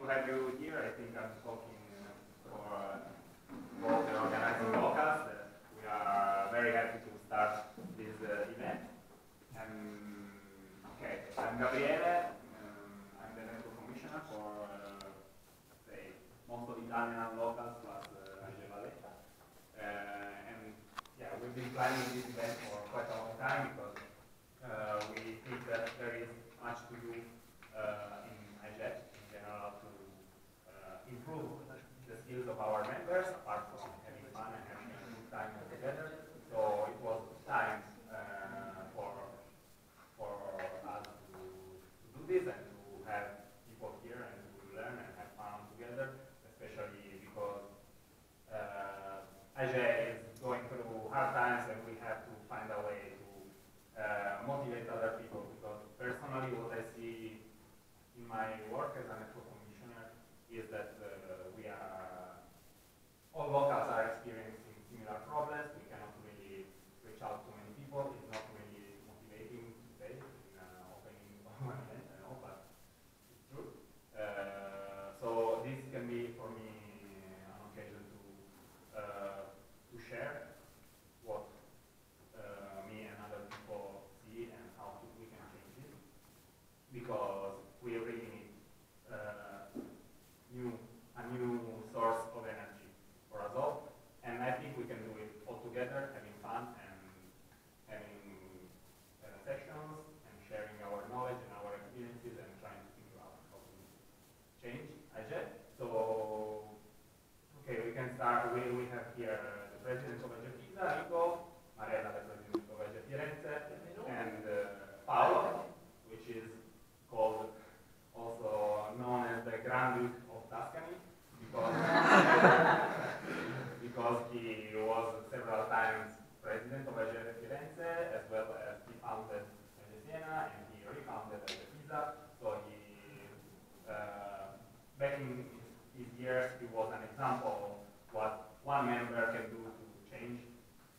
have you here. I think I'm talking for all the organizing locals. We are very happy to start this event. Okay, I'm Gabriele. I'm the NetCom Commissioner for, say, most of Italian locals plus AEGEE-Pisa. And yeah, we've been planning this event for quite a long time because we think that there is much to do in AEGEE in general to improve the skills of our members, apart from having fun and having a good time together. So it was time for us to do this and to have people here and to learn and have fun together, especially because AEGEE is going through hard times and we have to find a way to motivate other people, because personally what I see in my work as a NetCom commissioner is that all locals are experiencing similar problems. We cannot really reach out to many people. It's not really motivating to say in opening one event, I know, but it's true. So this can be for me an occasion to share what me and other people see and how we can change it, because we really need a new source of energy for us all, and I think we can do it all together, having fun and having sessions and sharing our knowledge and our experiences and trying to figure out how to change AEGEE. So, okay, we can start. We have here the president of AEGEE-Pisa, Nico, Marella, the president of AEGEE-Firenze, and Paolo, which is called also known as the Granducato of Tuscany, because he was several times president of AEGEE-Firenze, as well as he founded AEGEE-Siena and he refounded AEGEE-Pisa. So he, back in his years, he was an example of what one member can do to change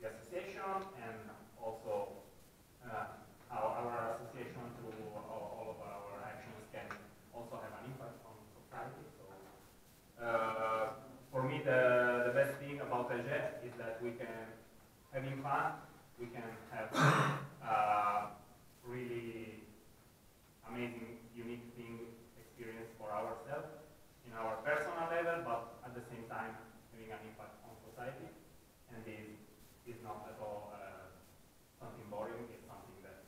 the association, and also how our association through all of our actions can also have an impact on society. So for me, the best thing about AEGEE is that we can, having fun, we can have really amazing, unique thing experience for ourselves in our personal level, but at the same time having an impact on society. And this is not at all something boring. It's something that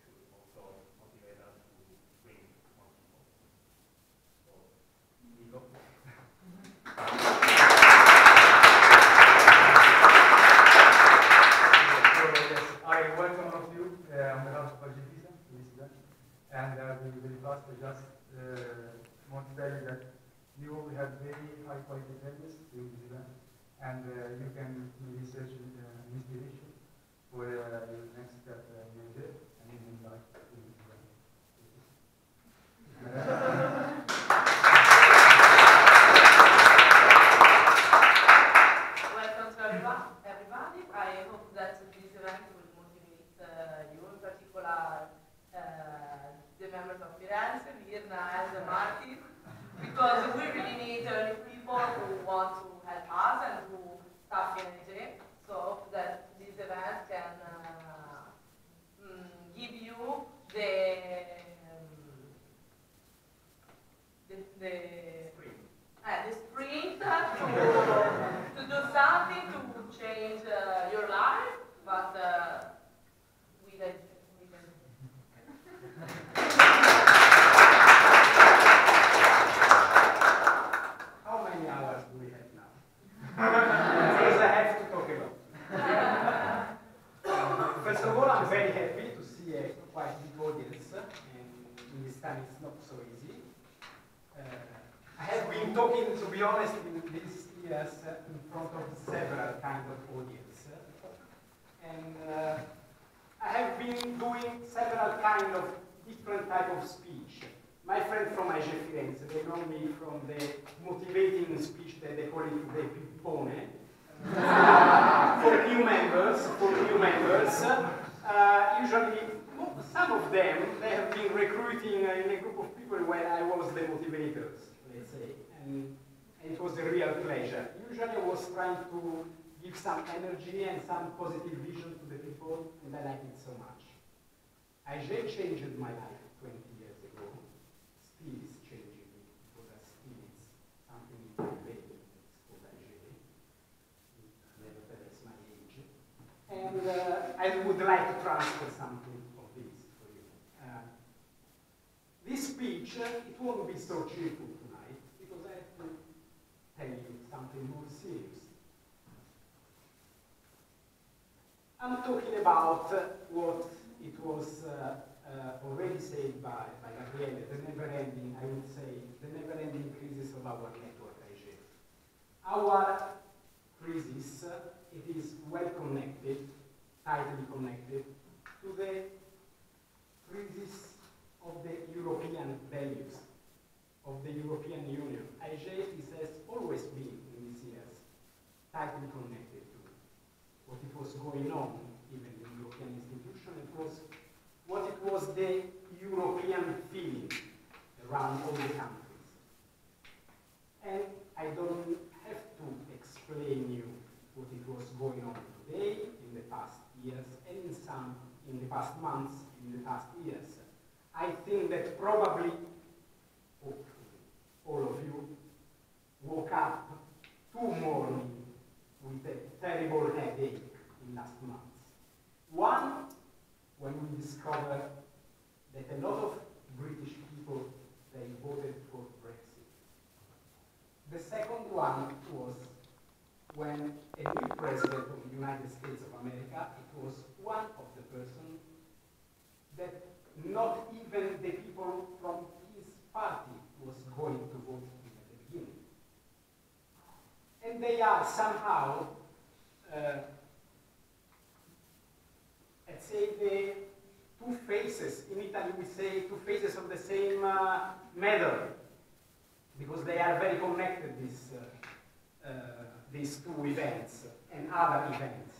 should also motivate us to bring more people. So, Nico. I welcome all of you on behalf of AEGEE-Pisa to this event, and we will first just want to tell you that we have very high quality attendance during this event, and you can maybe search inspiration for your next step in AEGEE, and you will like to this event. Welcome to everybody. I hope that this event will motivate you, in particular the members of Firenze, Virna and Martin, because we really need new people who want to help us and who staff in AEGEE. So I hope that this event can give you the sprint to do something to change your life, but with a How many hours do we have now? Because I have to talk about. First of all, I'm very happy to see a quite big audience, and in this time it's not so easy. I have been talking, to be honest, in these years in front of several kinds of audience, and I have been doing several kind of different type of speech. My friend from AEGEE-Firenze, they know me from the motivating speech that they call it the pippone. For new members, usually some of them, they have been recruiting in a group of people when I was the motivators, let's say. and it was a real pleasure. Usually I was trying to give some energy and some positive vision to the people, and I like it so much. AEGEE changed my life 20 years ago. Still is changing me, because still it's something in my vein. It's called AEGEE. It never tells my age. And I would like to transfer something of this for you. This speech, it won't be so cheerful tonight, because I have to tell you something more serious. I'm talking about what it was already said by Gabriele, the never-ending, I would say, the never-ending crisis of our network, AEGEE. Our crisis, it is well connected, tightly connected, to the crisis of the European values, of the European Union. AEGEE has always been, in these years, tightly connected to what it was going on, even in the European institution. It was what it was the European feeling around all the countries. And I don't have to explain you what it was going on today, in the past years, and in the past months, in the past years. I think that probably, hopefully, all of you woke up tomorrow with a terrible headache in last months. One, when we discovered that a lot of British people, they voted for Brexit. The second one was when a new president of the United States of America, it was one of the persons that not even the people from his party was going to vote at the beginning. And they are somehow, let's say, the two faces. In Italy we say two faces of the same medal, because they are very connected, these two events and other events.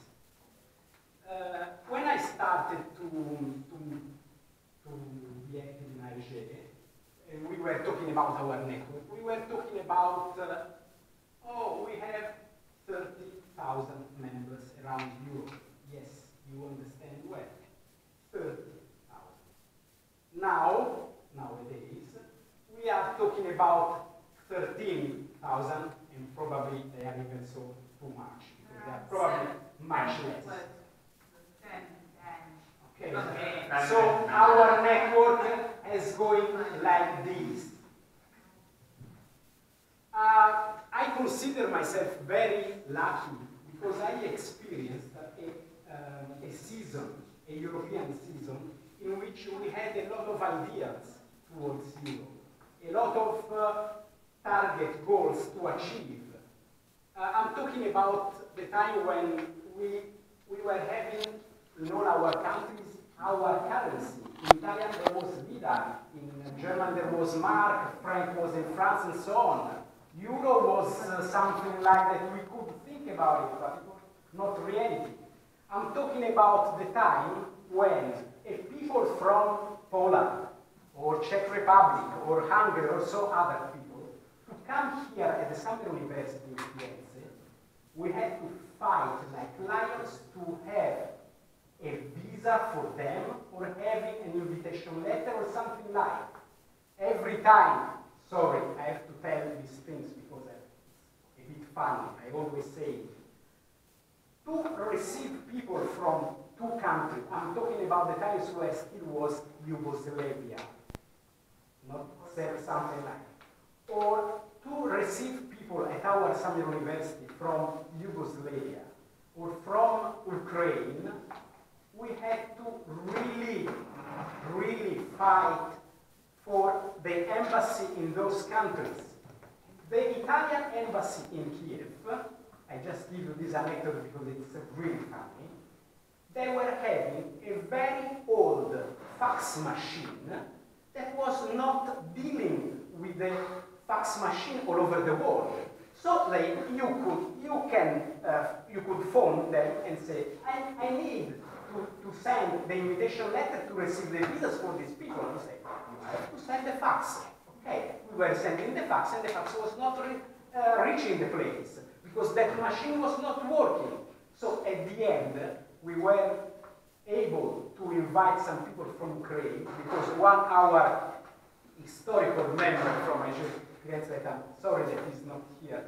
When I started to be active in AEGEE, and we were talking about our network, we were talking about, oh, we have 30,000 members around Europe. Yes, you understand well. 30,000. Nowadays, we are talking about 13,000, and probably they are even so too much, because they are probably much less. Okay. So our network is going like this. I consider myself very lucky, because I experienced a season, a European season, in which we had a lot of ideas towards Europe, a lot of target goals to achieve. I'm talking about the time when we were having in all our countries our currency. In Italian there was lira, in German there was mark, franc was in France, and so on. Euro was something like that we could think about it, but it was not reality. I'm talking about the time when people from Poland, or Czech Republic, or Hungary, or so other people, to come here at the Summer University in Firenze, we had to fight like lions to have a visa for them, or having an invitation letter, or something like. Every time, sorry, I have to tell these things because it's a bit funny, I always say it. To receive people from two countries, I'm talking about the times where still was Yugoslavia, not something like, or to receive people at our summer university from Yugoslavia or from Ukraine, we had to really fight for the embassy in those countries. The Italian embassy in Kiev, I just give you this anecdote because it's really funny, they were having a very old fax machine that was not dealing with the fax machine all over the world. So you could phone them and say, I need to send the invitation letter to receive the visas for these people. You say, you have to send the fax. Okay, we were sending the fax, and the fax was not reaching the place, because that machine was not working. So at the end, we were able to invite some people from Ukraine, because our historical member from AEGEE-Firenze, I'm sorry that he's not here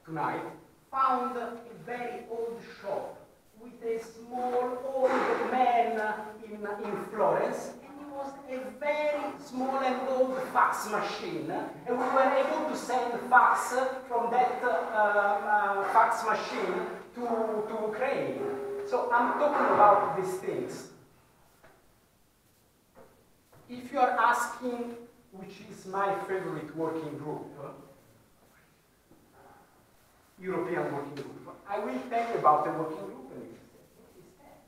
tonight, found a very old shop with a small old man in Florence, and it was a very small and old fax machine, and we were able to send fax from that fax machine to Ukraine. So I'm talking about these things. If you are asking which is my favorite working group, European working group, I will tell you about the working group and you say, what is that?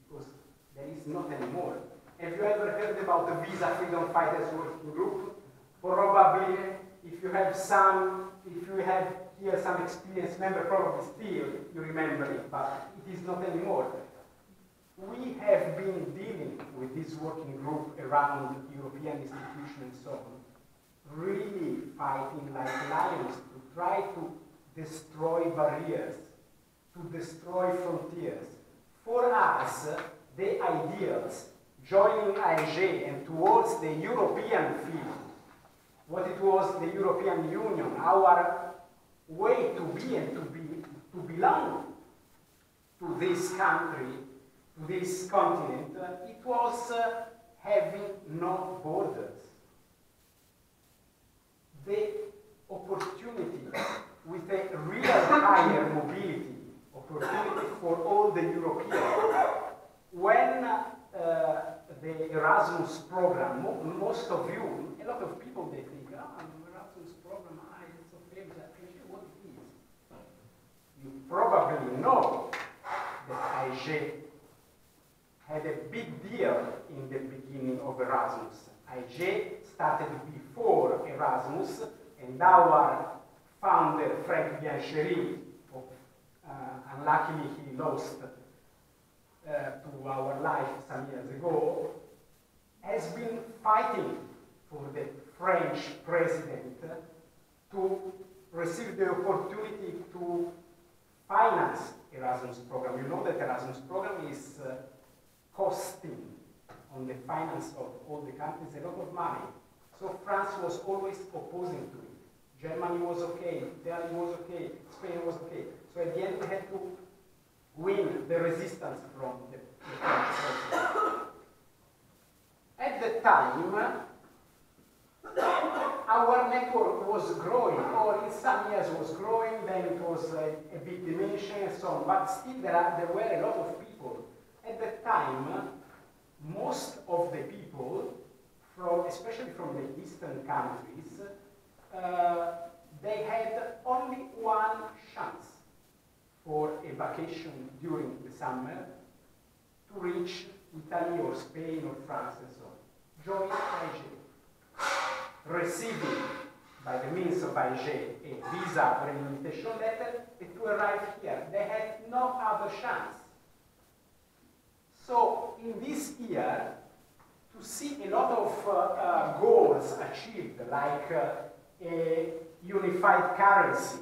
Because there is not anymore. Have you ever heard about the Visa Freedom Fighters working group? Probably, if you have here some experienced member, probably still you remember it, but it is not anymore. We have been dealing with this working group around European institutions and so on, really fighting like lions to try to destroy barriers, to destroy frontiers. For us, the ideals, joining AEGEE and towards the European field, what it was the European Union, our way to be and to belong to this country, to this continent, it was having no borders. The opportunity with a real higher mobility, opportunity for all the Europeans. When the Erasmus program, most of you, a lot of people, they think, Erasmus program, it's so famous, I appreciate what it is. You probably know that AEGEE had a big deal in the beginning of Erasmus. AEGEE started before Erasmus, and our founder, Frank Biancheri, unluckily he lost to our life some years ago, has been fighting for the French president to receive the opportunity to finance Erasmus program. You know that Erasmus program is costing on the finance of all the countries a lot of money. So France was always opposing to it. Germany was okay, Italy was okay, Spain was okay. So at the end we had to win the resistance from the French president. At the time, our network was growing, or in some years was growing, then it was a bit diminishing and so on, but still there were a lot of people. At that time, most of the people, especially from the eastern countries, they had only one chance for a vacation during the summer to reach Italy or Spain or France and so on. Join AEGEE, receiving by the means of AEGEE a visa or an invitation letter to arrive here. They had no other chance. So in this year, to see a lot of goals achieved, like a unified currency,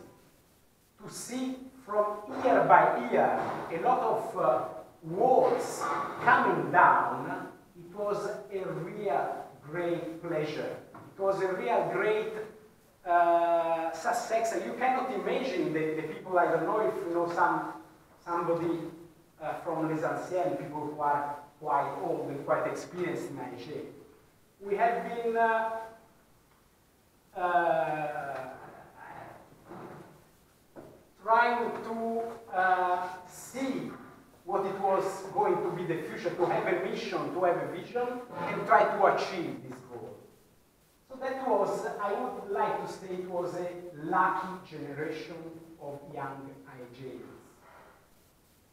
to see from year by year a lot of walls coming down, it was a real great pleasure. It was a real great success. You cannot imagine the people, I don't know if you know somebody from Les Anciennes, people who are quite old and quite experienced in AEGEE. We have been trying to see what it was going to be the future, to have a mission, to have a vision, and try to achieve this goal. So that was, I would like to say, it was a lucky generation of young AEGEEs.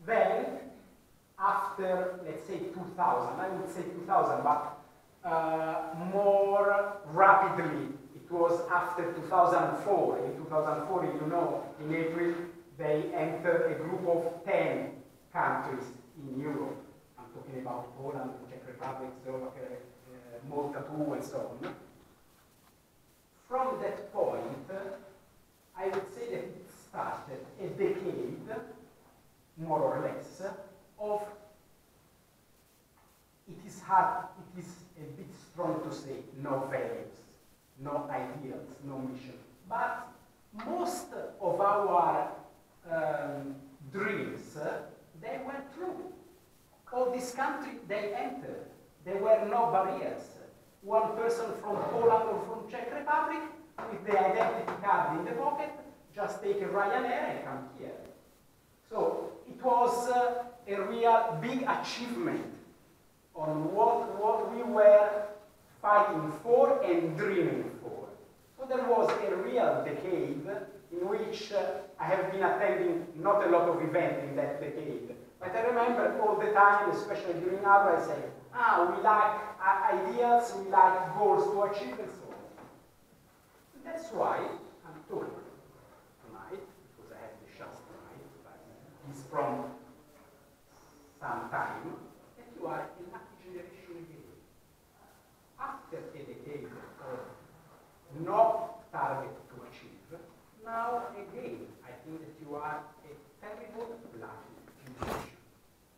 Then, after, let's say 2000, I would say 2000, but more rapidly, it was after 2004. In 2004, you know, in April, they entered a group of 10 countries in Europe. I'm talking about Poland, Czech Republic, Slovakia, Malta too, and so on. From that point, hard, it is a bit strong to say no values, no ideals, no mission. But most of our dreams, they were true. All this country they entered, there were no barriers. One person from Poland or from Czech Republic with the identity card in the pocket, just take a Ryanair and come here. So it was a real big achievement on what we were fighting for and dreaming for. So there was a real decade in which I have been attending not a lot of events in that decade. But I remember all the time, especially during AEGEE, I say, we like ideas, we like goals to achieve, and so on. And that's why I'm talking tonight, because I have the chance tonight, but it's from some time, that you are a lucky generation again. After a decade of no target to achieve, now again, I think that you are a terrible lucky generation.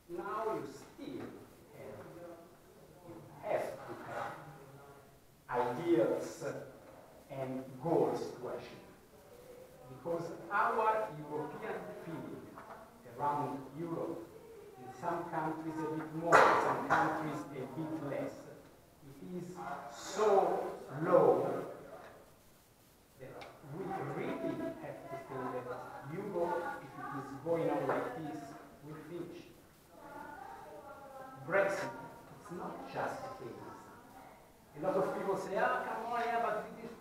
Now you still have to have ideals and goals to achieve. Because our European feeling around Europe, in some countries a bit more, in some countries a bit less, it is so low that we really have to think that Europe, if it is going on like this, will finish. Brexit, it's not just a case. A lot of people say, come on, yeah, but British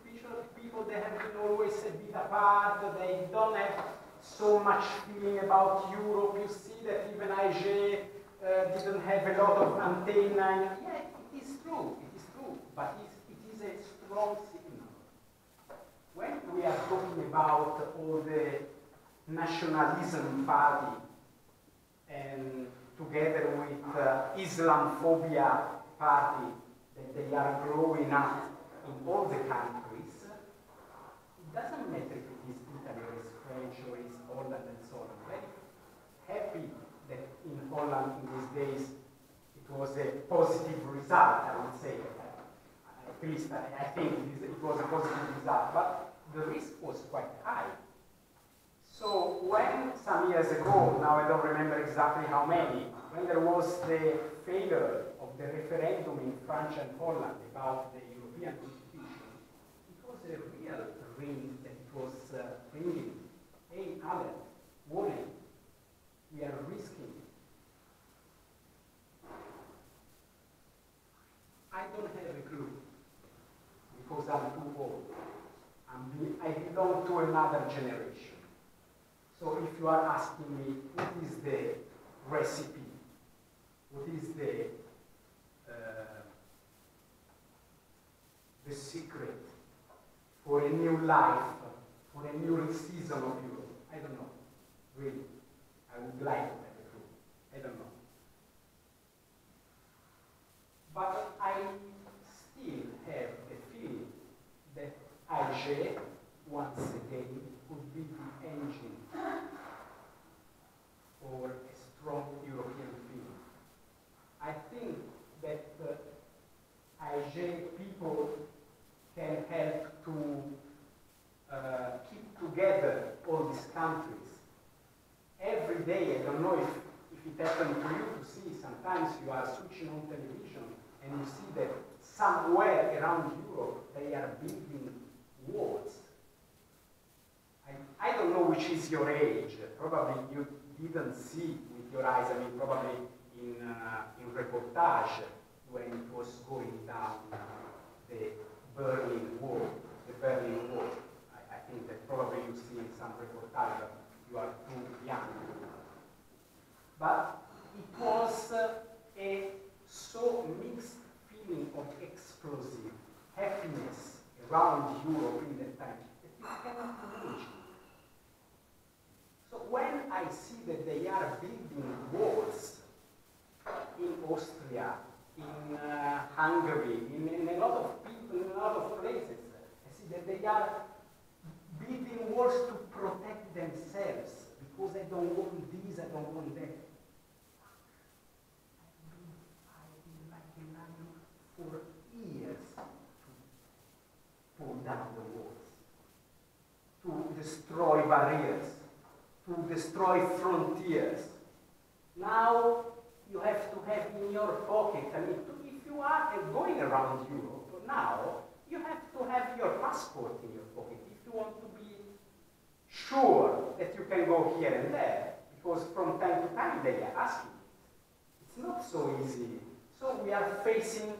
people, they have been always a bit apart, they don't have so much feeling about Europe. You see that even AEGEE didn't have a lot of antenna. Yeah, it is true, but it is a strong signal. When we are talking about all the nationalism party and together with Islamophobia party that they are growing up in all the countries, it doesn't matter if it is Italy or is French or is Holland and so on. I'm very happy that in Holland in these days it was a positive result, I would say. At least I think it was a positive result, but the risk was quite high. So when some years ago, now I don't remember exactly how many, when there was the failure of the referendum in France and Holland about the European Constitution, it was a real ring that it was ringing. Hey, alert, warning, we are risking. I don't have a clue, because I'm too old. I belong to another generation. So if you are asking me, what is the recipe? What is the secret for a new life, for a new season of Europe? I don't know. Really. I would like to have a clue. I don't know. But I still have the feeling that AEGEE, once again, could be the engine for a strong European feeling. I think that AEGEE people can help to keep together all these countries. Every day, I don't know if it happened to you to see, sometimes you are switching on television and you see that somewhere around Europe they are building walls. I don't know which is your age. Probably you didn't see with your eyes. I mean, probably in reportage when it was going down the Berlin Wall. I think that probably you see in some reportage, but you are too young. But it was a so mixed feeling of explosive happiness around Europe in that time that you cannot imagine. So when I see that they are building walls in Austria, in Hungary, in a lot of people, in a lot of places, I see that they are building walls to protect themselves because I don't want this, I don't want that. I've been fighting like a down the walls, to destroy barriers, to destroy frontiers. Now you have to have in your pocket, I mean, if you are going around Europe now, you have to have your passport in your pocket if you want to be sure that you can go here and there, because from time to time they are asking. It's not so easy. So we are facing,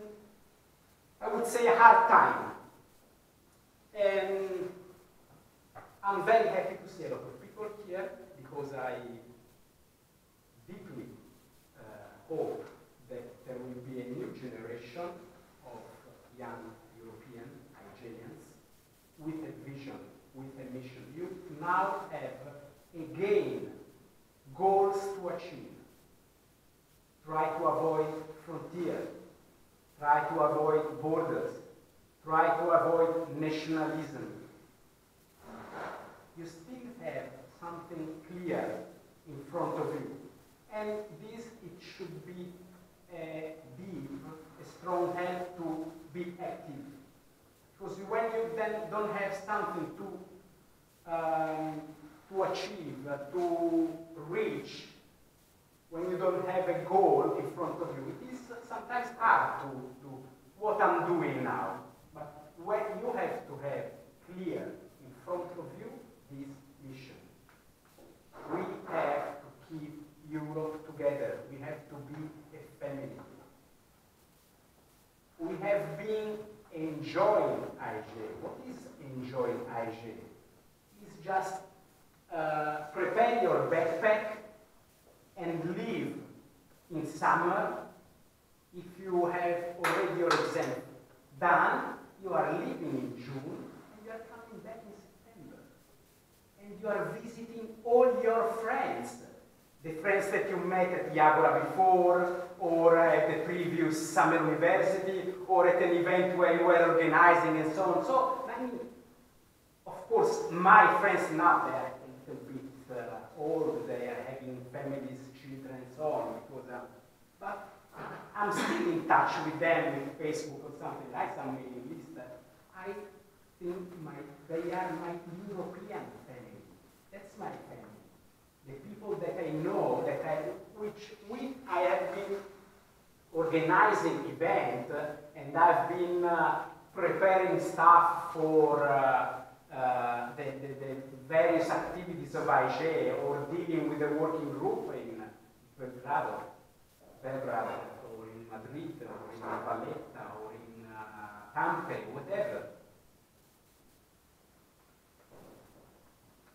I would say, a hard time. And I'm very happy to see a lot of people here, because I deeply hope that there will be a new generation of young European AEGEEans with a vision, with a mission. You now have, again, goals to achieve. Try to avoid frontiers, try to avoid borders, try to avoid nationalism. You still have something clear in front of you. And this, it should be a strong help to be active. Because when you then don't have something to achieve, to reach, when you don't have a goal in front of you, it is sometimes hard to do what I'm doing now. But when you have to have clear in front of you this mission, we have to keep Europe together. We have to be a family. We have been enjoying AEGEE. What is enjoying AEGEE? It's just prepare your backpack and leave in summer. If you have already your exam done, you are leaving in June, and you are coming back in September. And you are visiting all your friends. The friends that you met at the Agora before, or at the previous summer university, or at an event where you were organizing, and so on. So, I mean, of course, my friends now, they are a little bit old, they are having families, children, and so on. But I'm still in touch with them with Facebook or something like some mailing list. I think they are my European family. That's my family. The people that I know, I have been organizing events, and I've been preparing stuff for the various activities of AEGEE, or dealing with the working group in Belgrado, or in Madrid, or in Valletta, or in Tampere, whatever.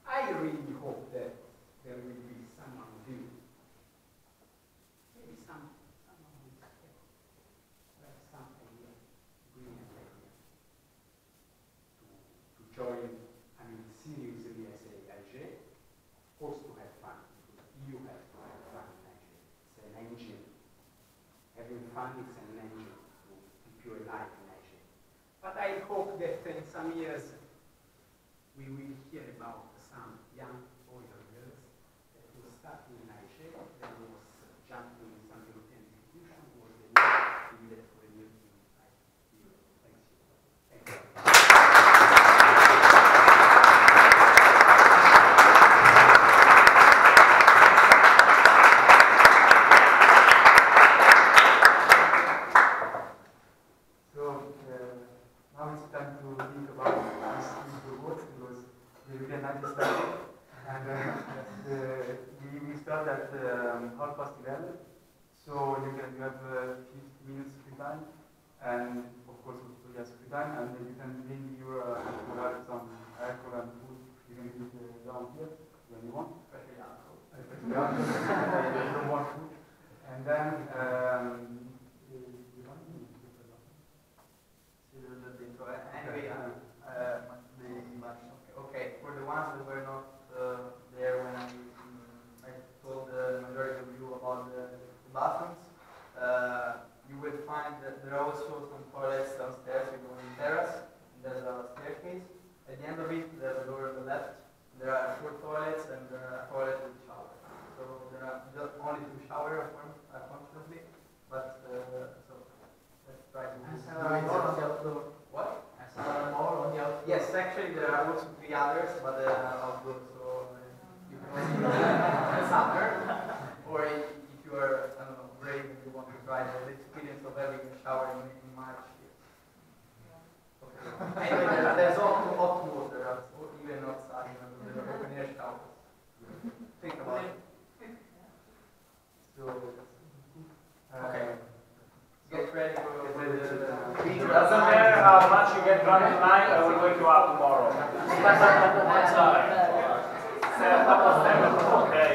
I really hope that there will be someone of you, maybe someone who is have some idea, brilliant idea, to join, I mean, seriously as AEGEE. Of course, to have fun, because you have to have fun in AEGEE. It's an engine. Having fun is an engine to keep you alive in AEGEE. But I hope that in some years we will hear about some young boys or girls that was starting in AEGEE, that was jumping in some European institution, was a new leader for a new team like Europe. Thanks you. Thank you. Now it's time to think about this rewards, because the European night is starting, and we start at 11:30. So you have 50 minutes free time, and of course yes, free time, and you can bring your some alcohol and food. You can eat down here when you want. Especially alcohol. Especially alcohol. You don't want food, and then. Okay, for the ones that were not there when I told the majority of you about the bathrooms, you will find that there are also some toilets downstairs. We go on the terrace, and there's a actually there are also 3 others, but outdoor, so you can also use it in summer. Or if you are, I don't know, brave and you want to try the experience of having a shower in March. Okay. Anyway, there's hot water, even outside, there's an open air shower. Think about it. So, Okay. get ready for the Doesn't matter how much you get drunk tonight, I will wake you up tomorrow. What time? 7 o'clock. Okay.